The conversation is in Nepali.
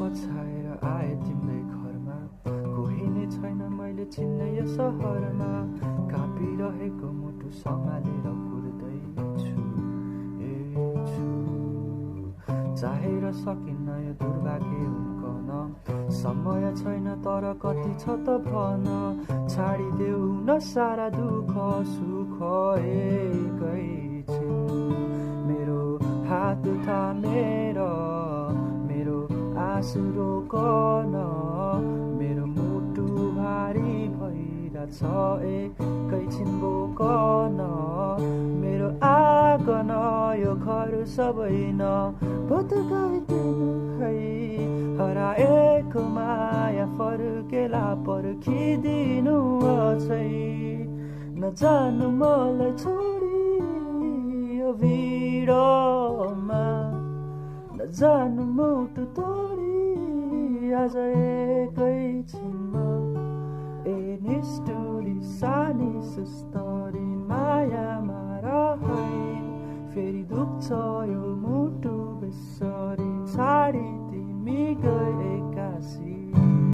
पछाएर आए तिम्रै घरमा, कोही नै छैन मैले चिन्ने यो सहरमा। काँपिरहेको मुटु सम्हालेर कुर्दैछु, चाहेर सकिन्न यो दुर्भाग्य उम्कन। समय छैन तर कति छ त भन, छाडिदेऊ न सारा दुःख सुख एकैछिन। मेरो हात थामेर मेरो आँसु रोकन, मेरो मुटु भारी भइरहेछ एकैछिन बोकन। मेरो आँगन यो घर सबै न भत्काइदिनु है, हराएको माया फर्केला पर्खिदिनु अझै। नजानु मलाई छोडी यो भिडमा, नजानु मुटु तोडी आज एकैछिनमा। ए निष्ठुरी सानी सुस्तरी मायामा रहाई, फेरि दुख्छ यो